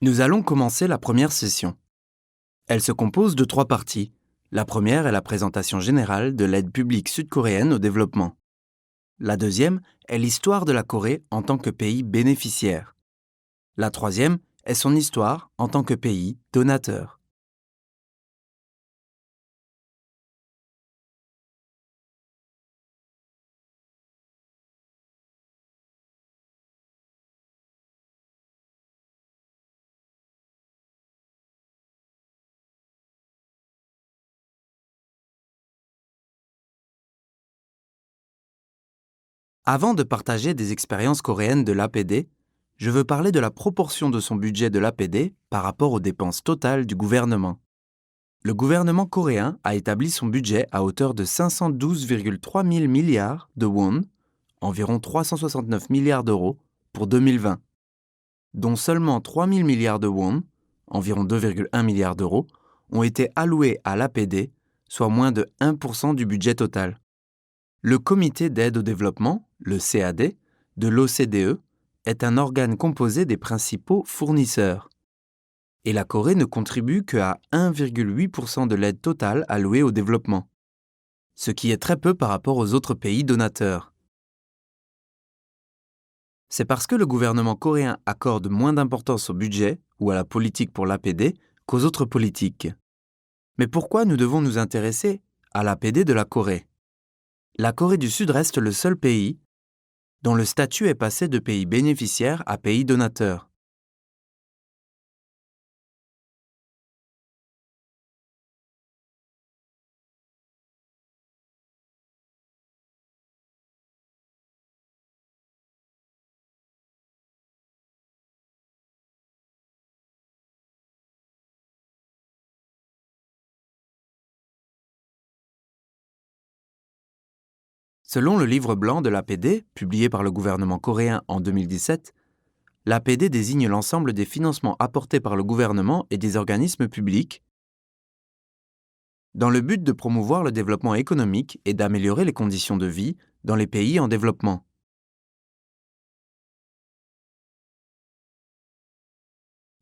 Nous allons commencer la première session. Elle se compose de 3 parties. La première est la présentation générale de l'aide publique sud-coréenne au développement. La deuxième est l'histoire de la Corée en tant que pays bénéficiaire. La troisième est son histoire en tant que pays donateur. Avant de partager des expériences coréennes de l'APD, je veux parler de la proportion de son budget de l'APD par rapport aux dépenses totales du gouvernement. Le gouvernement coréen a établi son budget à hauteur de 512,3 000 milliards de won, environ 369 milliards d'euros, pour 2020, dont seulement 3 000 milliards de won, environ 2,1 milliards d'euros, ont été alloués à l'APD, soit moins de 1% du budget total. Le Comité d'aide au développement, le CAD, de l'OCDE, est un organe composé des principaux fournisseurs. Et la Corée ne contribue qu'à 1,8% de l'aide totale allouée au développement, ce qui est très peu par rapport aux autres pays donateurs. C'est parce que le gouvernement coréen accorde moins d'importance au budget ou à la politique pour l'APD qu'aux autres politiques. Mais pourquoi nous devons nous intéresser à l'APD de la Corée ? La Corée du Sud reste le seul pays dont le statut est passé de pays bénéficiaire à pays donateur. Selon le livre blanc de l'APD, publié par le gouvernement coréen en 2017, l'APD désigne l'ensemble des financements apportés par le gouvernement et des organismes publics dans le but de promouvoir le développement économique et d'améliorer les conditions de vie dans les pays en développement.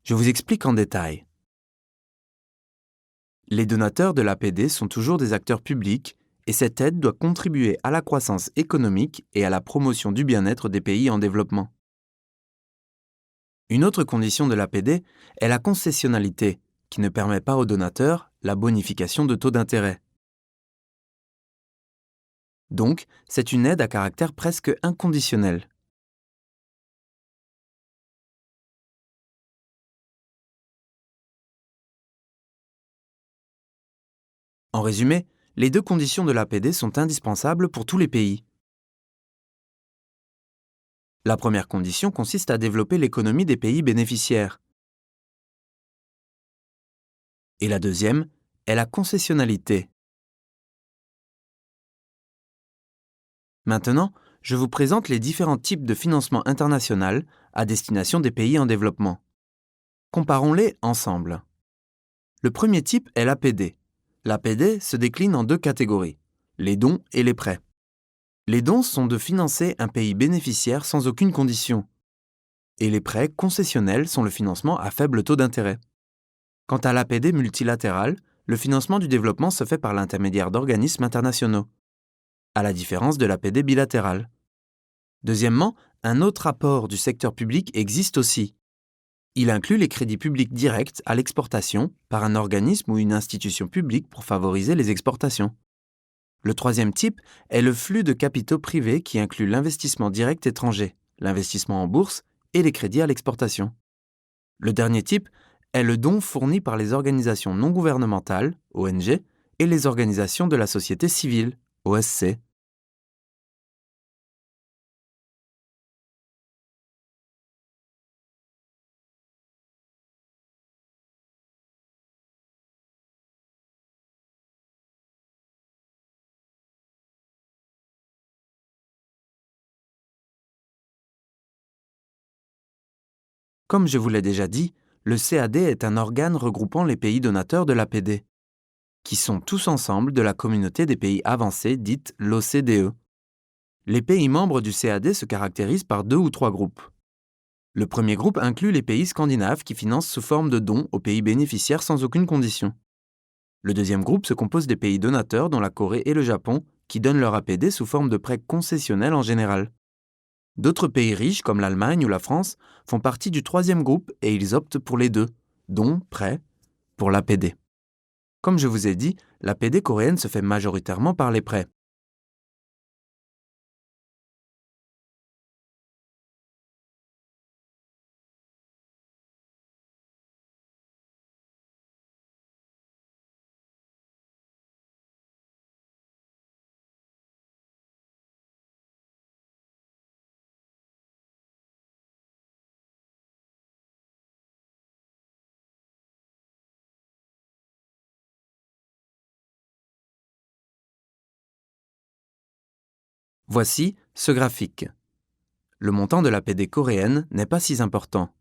Je vous explique en détail. Les donateurs de l'APD sont toujours des acteurs publics et cette aide doit contribuer à la croissance économique et à la promotion du bien-être des pays en développement. Une autre condition de l'APD est la concessionnalité, qui ne permet pas aux donateurs la bonification de taux d'intérêt. Donc, c'est une aide à caractère presque inconditionnel. En résumé, les deux conditions de l'APD sont indispensables pour tous les pays. La première condition consiste à développer l'économie des pays bénéficiaires. Et la deuxième est la concessionnalité. Maintenant, je vous présente les différents types de financement international à destination des pays en développement. Comparons-les ensemble. Le premier type est l'APD. L'APD se décline en deux catégories, les dons et les prêts. Les dons sont de financer un pays bénéficiaire sans aucune condition, et les prêts concessionnels sont le financement à faible taux d'intérêt. Quant à l'APD multilatéral, le financement du développement se fait par l'intermédiaire d'organismes internationaux, à la différence de l'APD bilatérale. Deuxièmement, un autre apport du secteur public existe aussi. Il inclut les crédits publics directs à l'exportation par un organisme ou une institution publique pour favoriser les exportations. Le troisième type est le flux de capitaux privés qui inclut l'investissement direct étranger, l'investissement en bourse et les crédits à l'exportation. Le dernier type est le don fourni par les organisations non gouvernementales, ONG, et les organisations de la société civile, OSC. Comme je vous l'ai déjà dit, le CAD est un organe regroupant les pays donateurs de l'APD, qui sont tous ensemble de la communauté des pays avancés dite l'OCDE. Les pays membres du CAD se caractérisent par deux ou trois groupes. Le premier groupe inclut les pays scandinaves qui financent sous forme de dons aux pays bénéficiaires sans aucune condition. Le deuxième groupe se compose des pays donateurs dont la Corée et le Japon qui donnent leur APD sous forme de prêts concessionnels en général. D'autres pays riches comme l'Allemagne ou la France font partie du troisième groupe et ils optent pour les deux, dons, prêts, pour l'APD. Comme je vous ai dit, l'APD coréenne se fait majoritairement par les prêts. Voici ce graphique. Le montant de l'APD coréenne n'est pas si important.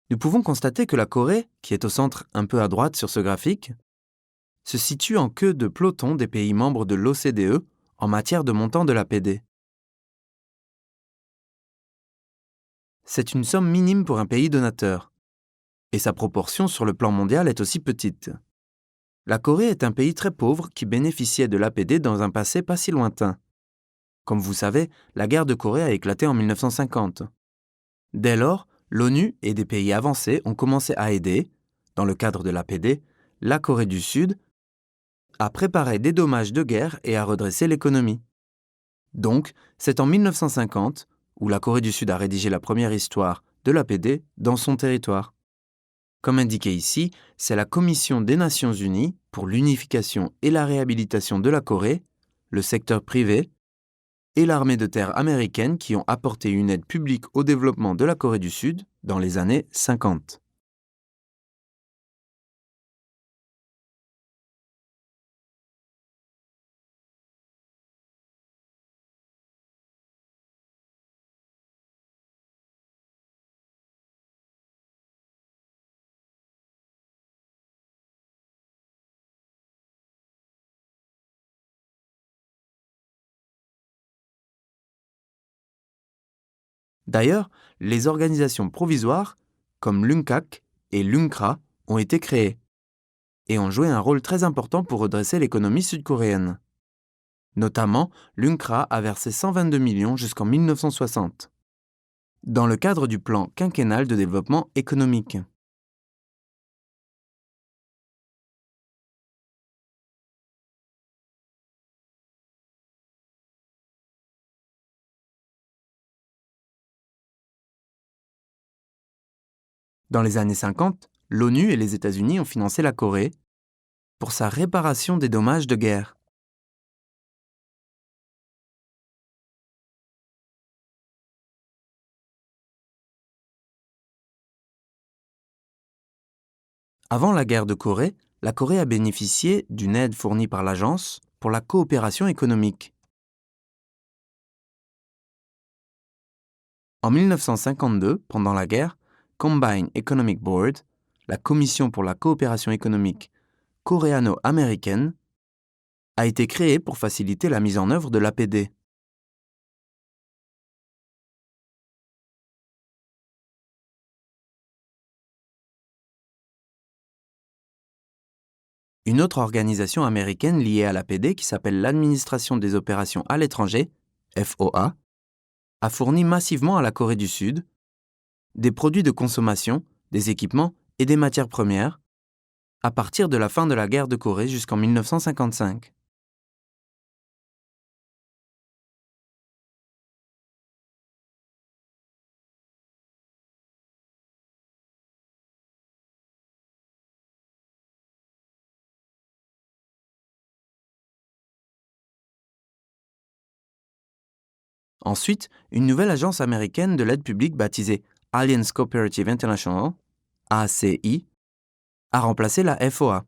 Nous pouvons constater que la Corée, qui est au centre un peu à droite sur ce graphique, se situe en queue de peloton des pays membres de l'OCDE en matière de montant de l'APD. C'est une somme minime pour un pays donateur, et sa proportion sur le plan mondial est aussi petite. La Corée est un pays très pauvre qui bénéficiait de l'APD dans un passé pas si lointain. Comme vous savez, la guerre de Corée a éclaté en 1950. Dès lors, l'ONU et des pays avancés ont commencé à aider, dans le cadre de l'APD, la Corée du Sud à préparer des dommages de guerre et à redresser l'économie. Donc, c'est en 1950 où la Corée du Sud a rédigé la première histoire de l'APD dans son territoire. Comme indiqué ici, c'est la Commission des Nations Unies pour l'unification et la réhabilitation de la Corée, le secteur privé et l'armée de terre américaine qui ont apporté une aide publique au développement de la Corée du Sud dans les années 50. D'ailleurs, les organisations provisoires, comme l'UNCAC et l'UNCRA, ont été créées et ont joué un rôle très important pour redresser l'économie sud-coréenne. Notamment, l'UNCRA a versé 122 millions jusqu'en 1960, dans le cadre du plan quinquennal de développement économique. Dans les années 50, l'ONU et les États-Unis ont financé la Corée pour sa réparation des dommages de guerre. Avant la guerre de Corée, la Corée a bénéficié d'une aide fournie par l'Agence pour la coopération économique. En 1952, pendant la guerre, Combined Economic Board, la Commission pour la coopération économique coréano-américaine, a été créée pour faciliter la mise en œuvre de l'APD. Une autre organisation américaine liée à l'APD qui s'appelle l'Administration des opérations à l'étranger, FOA, a fourni massivement à la Corée du Sud des produits de consommation, des équipements et des matières premières à partir de la fin de la guerre de Corée jusqu'en 1955. Ensuite, une nouvelle agence américaine de l'aide publique baptisée Alliance Cooperative International, ACI, a remplacé la FOA.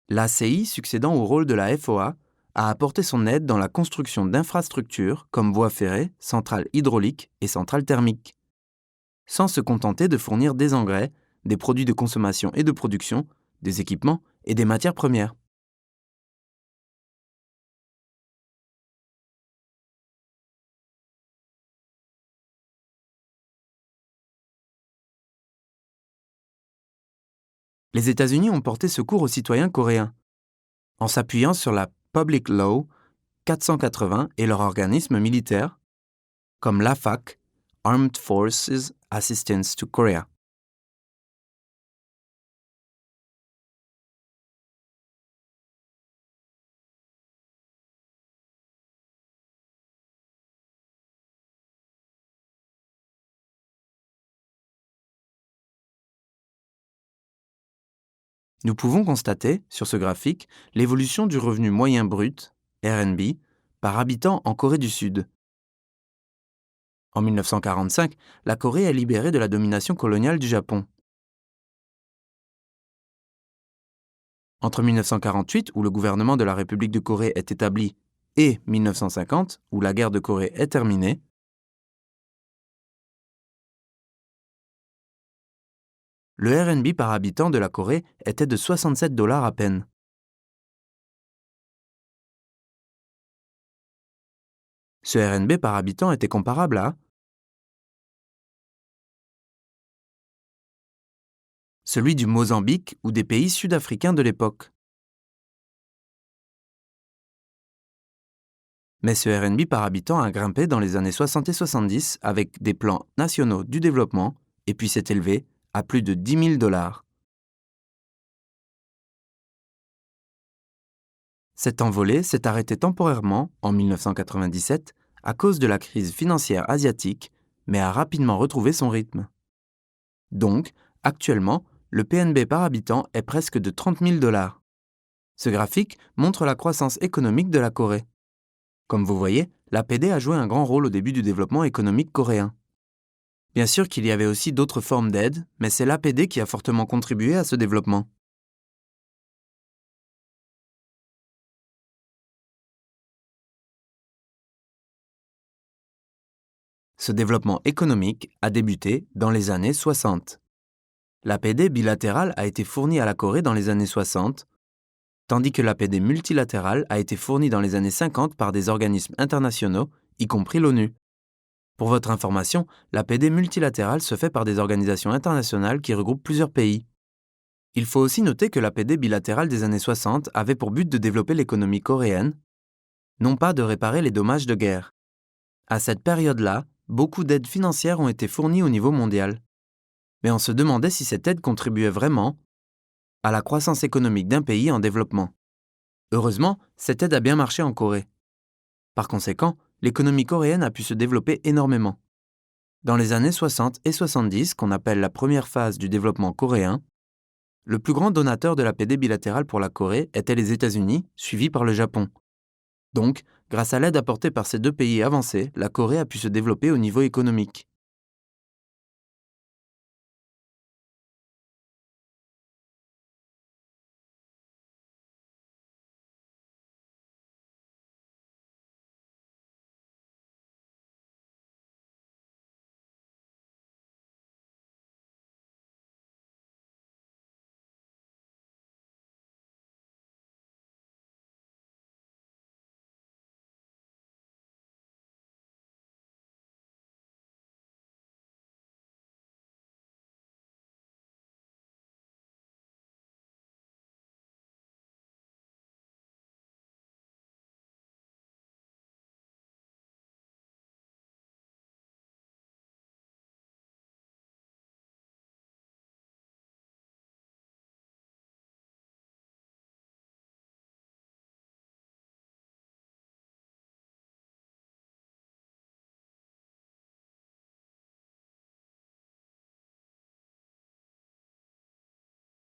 L'ACI, succédant au rôle de la FOA, a apporté son aide dans la construction d'infrastructures comme voies ferrées, centrales hydrauliques et centrales thermiques, sans se contenter de fournir des engrais, des produits de consommation et de production, des équipements et des matières premières. Les États-Unis ont porté secours aux citoyens coréens en s'appuyant sur la Public Law 480 et leur organisme militaire, comme l'AFAC, Armed Forces Assistance to Korea. Nous pouvons constater, sur ce graphique, l'évolution du revenu moyen brut, RNB, par habitant en Corée du Sud. En 1945, la Corée est libérée de la domination coloniale du Japon. Entre 1948, où le gouvernement de la République de Corée est établi, et 1950, où la guerre de Corée est terminée, le RNB par habitant de la Corée était de 67 $ à peine. Ce RNB par habitant était comparable à celui du Mozambique ou des pays sud-africains de l'époque. Mais ce RNB par habitant a grimpé dans les années 60 et 70 avec des plans nationaux du développement et puis s'est élevé à plus de 10 000 $. Cette envolée s'est arrêtée temporairement en 1997 à cause de la crise financière asiatique, mais a rapidement retrouvé son rythme. Donc, actuellement, le PNB par habitant est presque de 30 000 $. Ce graphique montre la croissance économique de la Corée. Comme vous voyez, l'APD a joué un grand rôle au début du développement économique coréen. Bien sûr qu'il y avait aussi d'autres formes d'aide, mais c'est l'APD qui a fortement contribué à ce développement. Ce développement économique a débuté dans les années 60. L'APD bilatérale a été fournie à la Corée dans les années 60, tandis que l'APD multilatérale a été fournie dans les années 50 par des organismes internationaux, y compris l'ONU. Pour votre information, l'APD multilatérale se fait par des organisations internationales qui regroupent plusieurs pays. Il faut aussi noter que l'APD bilatérale des années 60 avait pour but de développer l'économie coréenne, non pas de réparer les dommages de guerre. À cette période-là, beaucoup d'aides financières ont été fournies au niveau mondial. Mais on se demandait si cette aide contribuait vraiment à la croissance économique d'un pays en développement. Heureusement, cette aide a bien marché en Corée. Par conséquent, l'économie coréenne a pu se développer énormément. Dans les années 60 et 70, qu'on appelle la première phase du développement coréen, le plus grand donateur de l'APD bilatérale pour la Corée était les États-Unis, suivi par le Japon. Donc, grâce à l'aide apportée par ces deux pays avancés, la Corée a pu se développer au niveau économique.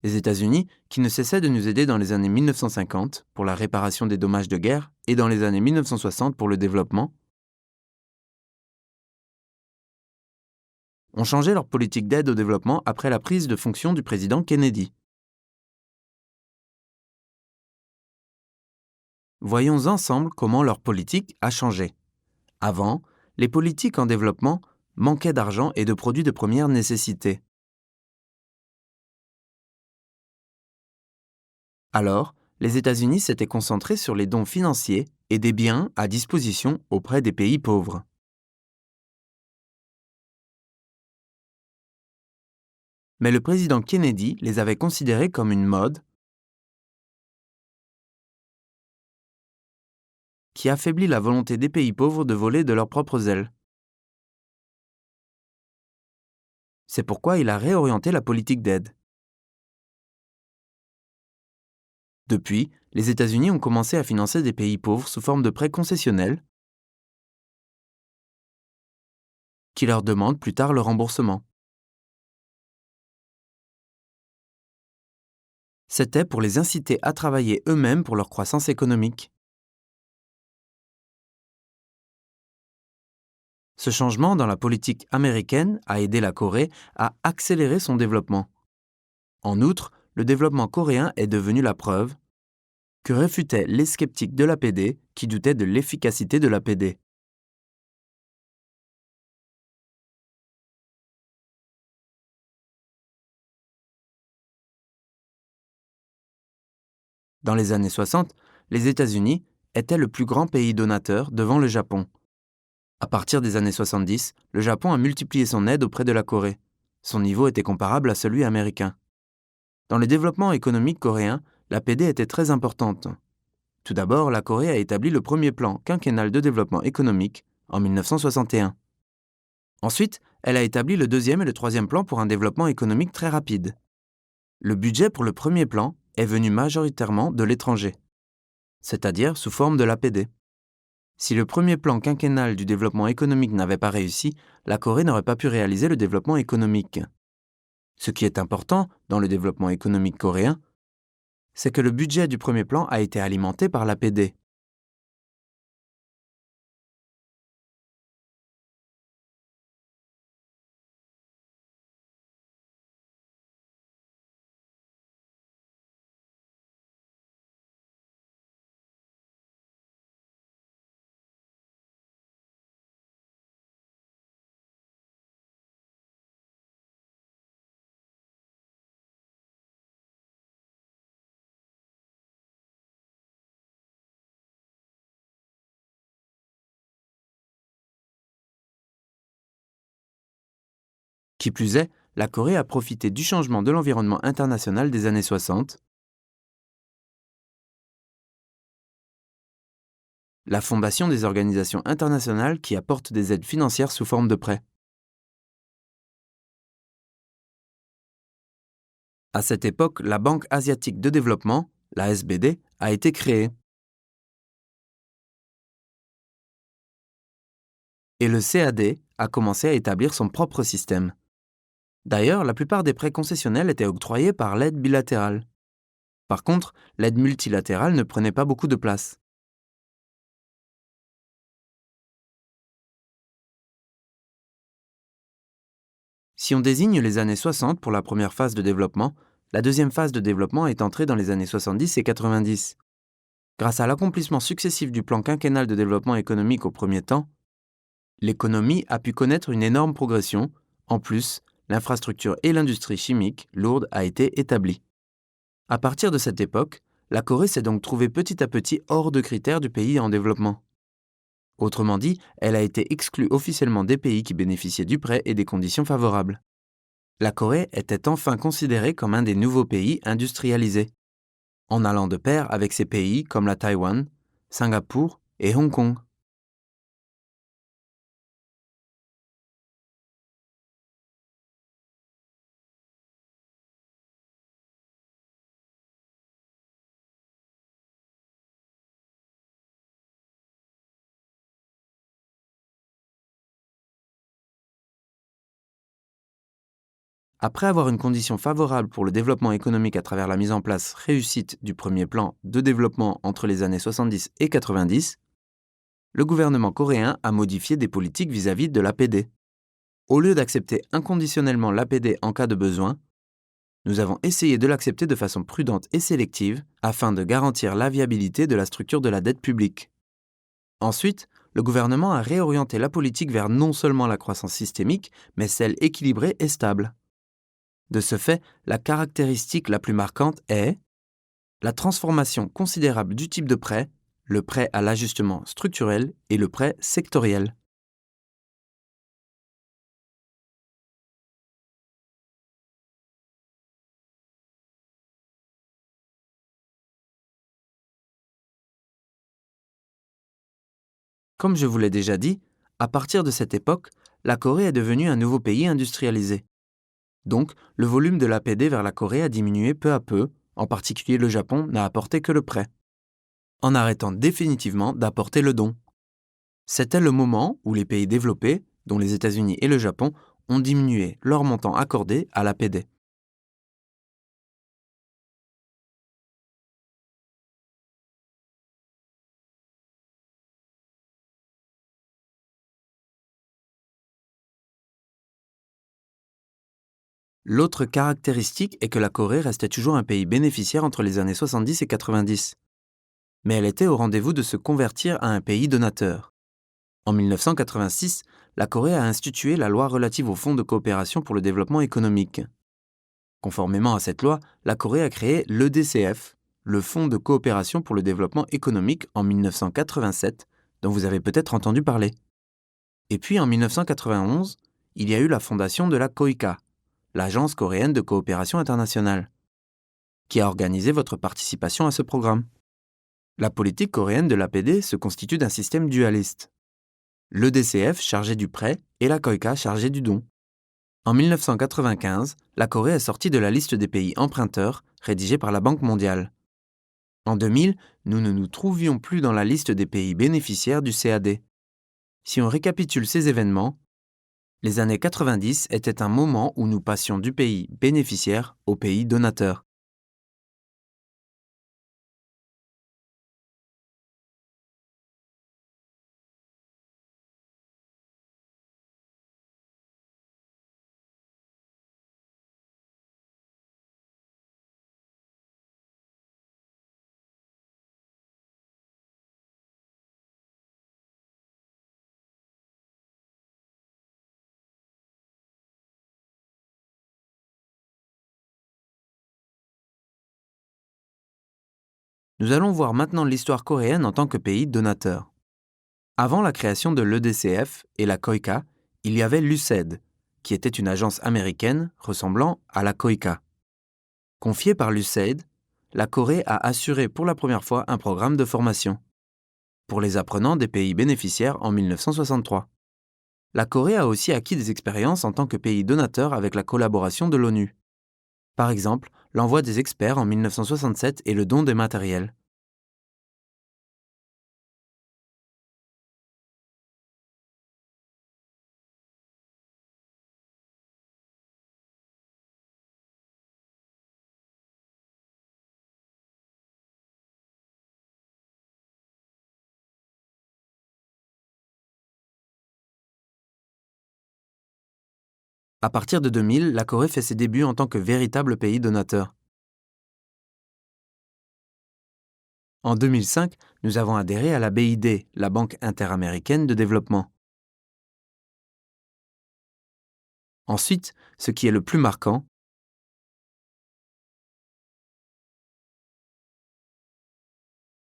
Les États-Unis, qui ne cessaient de nous aider dans les années 1950 pour la réparation des dommages de guerre et dans les années 1960 pour le développement, ont changé leur politique d'aide au développement après la prise de fonction du président Kennedy. Voyons ensemble comment leur politique a changé. Avant, les politiques en développement manquaient d'argent et de produits de première nécessité. Alors, les États-Unis s'étaient concentrés sur les dons financiers et des biens à disposition auprès des pays pauvres. Mais le président Kennedy les avait considérés comme une mode qui affaiblit la volonté des pays pauvres de voler de leurs propres ailes. C'est pourquoi il a réorienté la politique d'aide. Depuis, les États-Unis ont commencé à financer des pays pauvres sous forme de prêts concessionnels qui leur demandent plus tard le remboursement. C'était pour les inciter à travailler eux-mêmes pour leur croissance économique. Ce changement dans la politique américaine a aidé la Corée à accélérer son développement. En outre, le développement coréen est devenu la preuve que réfutaient les sceptiques de l'APD qui doutaient de l'efficacité de l'APD. Dans les années 60, les États-Unis étaient le plus grand pays donateur devant le Japon. À partir des années 70, le Japon a multiplié son aide auprès de la Corée. Son niveau était comparable à celui américain. Dans le développement économique coréen, l'APD était très importante. Tout d'abord, la Corée a établi le premier plan quinquennal de développement économique en 1961. Ensuite, elle a établi le deuxième et le troisième plan pour un développement économique très rapide. Le budget pour le premier plan est venu majoritairement de l'étranger, c'est-à-dire sous forme de l'APD. Si le premier plan quinquennal du développement économique n'avait pas réussi, la Corée n'aurait pas pu réaliser le développement économique. Ce qui est important dans le développement économique coréen, c'est que le budget du premier plan a été alimenté par l'APD. Qui plus est, la Corée a profité du changement de l'environnement international des années 60. La fondation des organisations internationales qui apportent des aides financières sous forme de prêts. À cette époque, la Banque asiatique de développement, la SBD, a été créée. Et le CAD a commencé à établir son propre système. D'ailleurs, la plupart des prêts concessionnels étaient octroyés par l'aide bilatérale. Par contre, l'aide multilatérale ne prenait pas beaucoup de place. Si on désigne les années 60 pour la première phase de développement, la deuxième phase de développement est entrée dans les années 70 et 90. Grâce à l'accomplissement successif du plan quinquennal de développement économique au premier temps, l'économie a pu connaître une énorme progression. En plus, l'infrastructure et l'industrie chimique lourde a été établie. À partir de cette époque, la Corée s'est donc trouvée petit à petit hors de critères du pays en développement. Autrement dit, elle a été exclue officiellement des pays qui bénéficiaient du prêt et des conditions favorables. La Corée était enfin considérée comme un des nouveaux pays industrialisés, en allant de pair avec ces pays comme la Taïwan, Singapour et Hong Kong. Après avoir une condition favorable pour le développement économique à travers la mise en place réussite du premier plan de développement entre les années 70 et 90, le gouvernement coréen a modifié des politiques vis-à-vis de l'APD. Au lieu d'accepter inconditionnellement l'APD en cas de besoin, nous avons essayé de l'accepter de façon prudente et sélective afin de garantir la viabilité de la structure de la dette publique. Ensuite, le gouvernement a réorienté la politique vers non seulement la croissance systémique, mais celle équilibrée et stable. De ce fait, la caractéristique la plus marquante est la transformation considérable du type de prêt, le prêt à l'ajustement structurel et le prêt sectoriel. Comme je vous l'ai déjà dit, à partir de cette époque, la Corée est devenue un nouveau pays industrialisé. Donc, le volume de l'APD vers la Corée a diminué peu à peu, en particulier le Japon n'a apporté que le prêt, en arrêtant définitivement d'apporter le don. C'était le moment où les pays développés, dont les États-Unis et le Japon, ont diminué leur montant accordé à l'APD. L'autre caractéristique est que la Corée restait toujours un pays bénéficiaire entre les années 70 et 90. Mais elle était au rendez-vous de se convertir à un pays donateur. En 1986, la Corée a institué la loi relative au Fonds de coopération pour le développement économique. Conformément à cette loi, la Corée a créé l'EDCF, le Fonds de coopération pour le développement économique en 1987, dont vous avez peut-être entendu parler. Et puis en 1991, il y a eu la fondation de la KOICA, l'Agence coréenne de coopération internationale, qui a organisé votre participation à ce programme. La politique coréenne de l'APD se constitue d'un système dualiste. L'EDCF chargé du prêt et la KOICA chargée du don. En 1995, la Corée est sortie de la liste des pays emprunteurs rédigée par la Banque mondiale. En 2000, nous ne nous trouvions plus dans la liste des pays bénéficiaires du CAD. Si on récapitule ces événements, les années 90 étaient un moment où nous passions du pays bénéficiaire au pays donateur. Nous allons voir maintenant l'histoire coréenne en tant que pays donateur. Avant la création de l'EDCF et la KOICA, il y avait l'USAID, qui était une agence américaine ressemblant à la KOICA. Confiée par l'USAID, la Corée a assuré pour la première fois un programme de formation pour les apprenants des pays bénéficiaires en 1963. La Corée a aussi acquis des expériences en tant que pays donateur avec la collaboration de l'ONU. Par exemple, l'envoi des experts en 1967 et le don des matériels. À partir de 2000, la Corée fait ses débuts en tant que véritable pays donateur. En 2005, nous avons adhéré à la BID, la Banque interaméricaine de développement. Ensuite, ce qui est le plus marquant,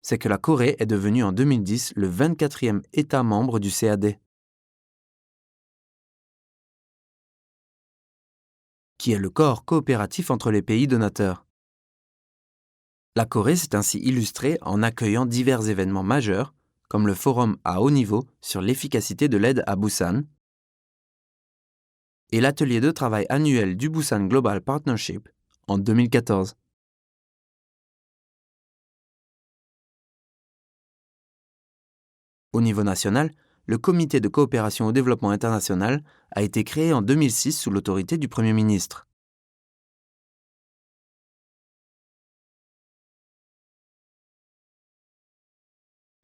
c'est que la Corée est devenue en 2010 le 24e État membre du CAD, qui est le corps coopératif entre les pays donateurs. La Corée s'est ainsi illustrée en accueillant divers événements majeurs, comme le forum à haut niveau sur l'efficacité de l'aide à Busan et l'atelier de travail annuel du Busan Global Partnership en 2014. Au niveau national, le Comité de coopération au développement international a été créé en 2006 sous l'autorité du Premier ministre.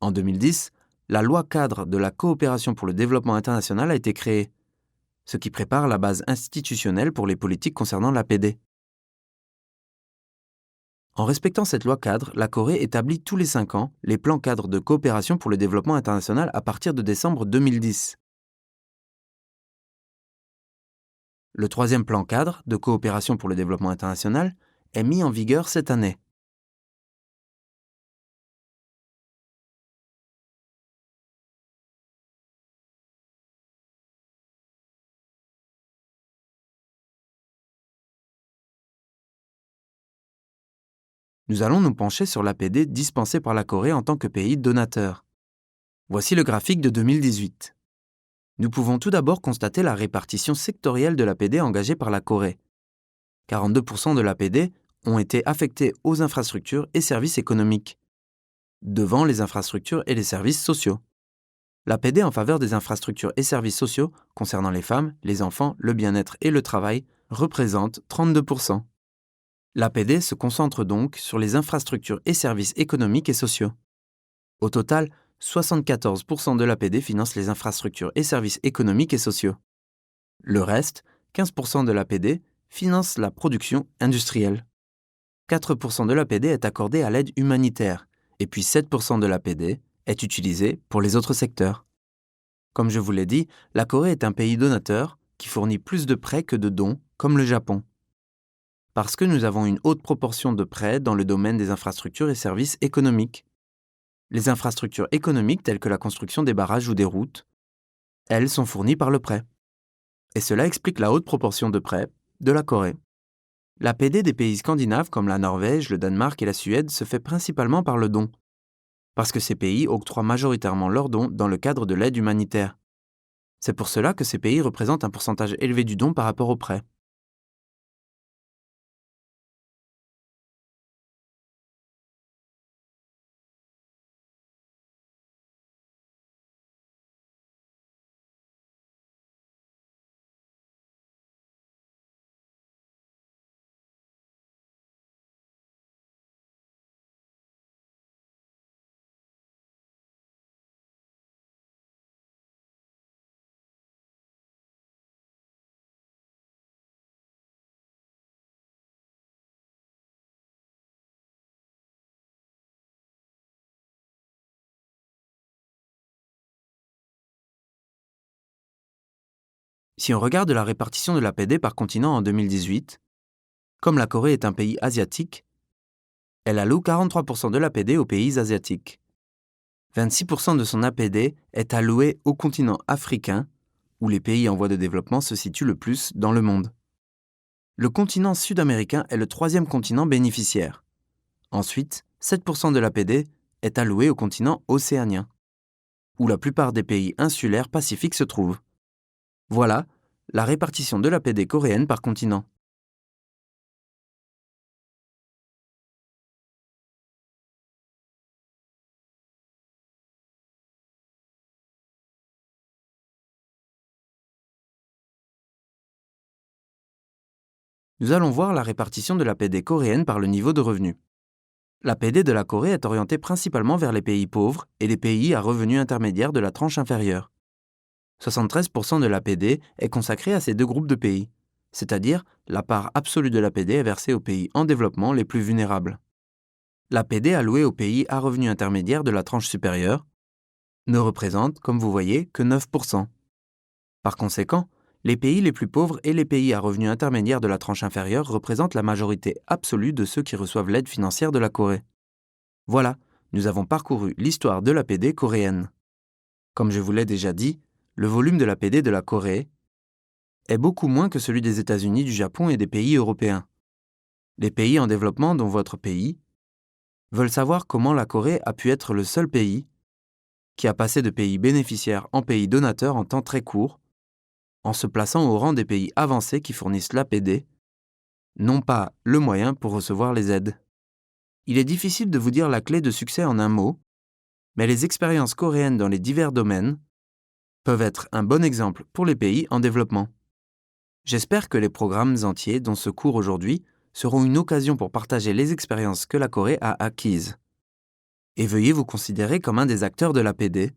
En 2010, la loi cadre de la coopération pour le développement international a été créée, ce qui prépare la base institutionnelle pour les politiques concernant l'APD. En respectant cette loi cadre, la Corée établit tous les 5 ans les plans cadres de coopération pour le développement international à partir de décembre 2010. Le troisième plan cadre de coopération pour le développement international est mis en vigueur cette année. Nous allons nous pencher sur l'APD dispensée par la Corée en tant que pays donateur. Voici le graphique de 2018. Nous pouvons tout d'abord constater la répartition sectorielle de l'APD engagée par la Corée. 42% de l'APD ont été affectés aux infrastructures et services économiques, devant les infrastructures et les services sociaux. L'APD en faveur des infrastructures et services sociaux concernant les femmes, les enfants, le bien-être et le travail représente 32%. L'APD se concentre donc sur les infrastructures et services économiques et sociaux. Au total, 74% de l'APD finance les infrastructures et services économiques et sociaux. Le reste, 15% de l'APD, finance la production industrielle. 4% de l'APD est accordé à l'aide humanitaire, et puis 7% de l'APD est utilisé pour les autres secteurs. Comme je vous l'ai dit, la Corée est un pays donateur qui fournit plus de prêts que de dons, comme le Japon. Parce que nous avons une haute proportion de prêts dans le domaine des infrastructures et services économiques. Les infrastructures économiques telles que la construction des barrages ou des routes, elles sont fournies par le prêt. Et cela explique la haute proportion de prêts de la Corée. L'APD des pays scandinaves comme la Norvège, le Danemark et la Suède se fait principalement par le don, parce que ces pays octroient majoritairement leurs dons dans le cadre de l'aide humanitaire. C'est pour cela que ces pays représentent un pourcentage élevé du don par rapport aux prêts. Si on regarde la répartition de l'APD par continent en 2018, comme la Corée est un pays asiatique, elle alloue 43% de l'APD aux pays asiatiques. 26% de son APD est alloué au continent africain, où les pays en voie de développement se situent le plus dans le monde. Le continent sud-américain est le troisième continent bénéficiaire. Ensuite, 7% de l'APD est alloué au continent océanien, où la plupart des pays insulaires pacifiques se trouvent. Voilà la répartition de l'APD coréenne par continent. Nous allons voir la répartition de l'APD coréenne par le niveau de revenu. L'APD de la Corée est orientée principalement vers les pays pauvres et les pays à revenus intermédiaires de la tranche inférieure. 73% de l'APD est consacré à ces deux groupes de pays, c'est-à-dire la part absolue de l'APD est versée aux pays en développement les plus vulnérables. L'APD allouée aux pays à revenus intermédiaires de la tranche supérieure ne représente, comme vous voyez, que 9%. Par conséquent, les pays les plus pauvres et les pays à revenus intermédiaires de la tranche inférieure représentent la majorité absolue de ceux qui reçoivent l'aide financière de la Corée. Voilà, nous avons parcouru l'histoire de l'APD coréenne. Comme je vous l'ai déjà dit, le volume de l'APD de la Corée est beaucoup moins que celui des États-Unis, du Japon et des pays européens. Les pays en développement, dont votre pays, veulent savoir comment la Corée a pu être le seul pays qui a passé de pays bénéficiaires en pays donateurs en temps très court, en se plaçant au rang des pays avancés qui fournissent l'APD, non pas le moyen pour recevoir les aides. Il est difficile de vous dire la clé de succès en un mot, mais les expériences coréennes dans les divers domaines peuvent être un bon exemple pour les pays en développement. J'espère que les programmes entiers dont ce cours aujourd'hui seront une occasion pour partager les expériences que la Corée a acquises. Et veuillez vous considérer comme un des acteurs de l'APD,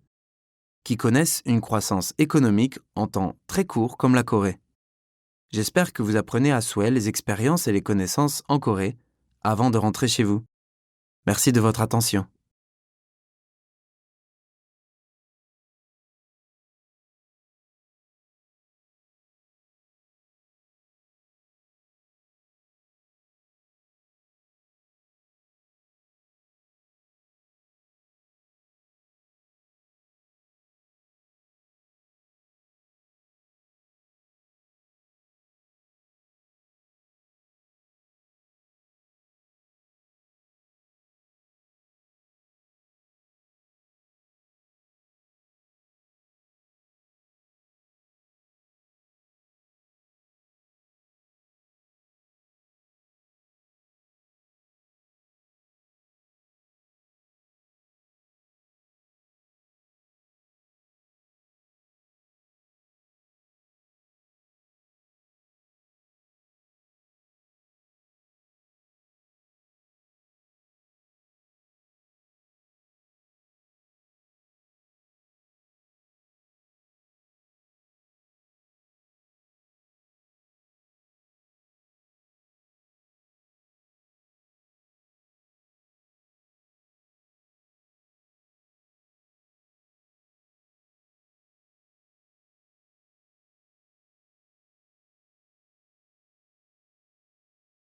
qui connaissent une croissance économique en temps très court comme la Corée. J'espère que vous apprenez à souhait les expériences et les connaissances en Corée avant de rentrer chez vous. Merci de votre attention.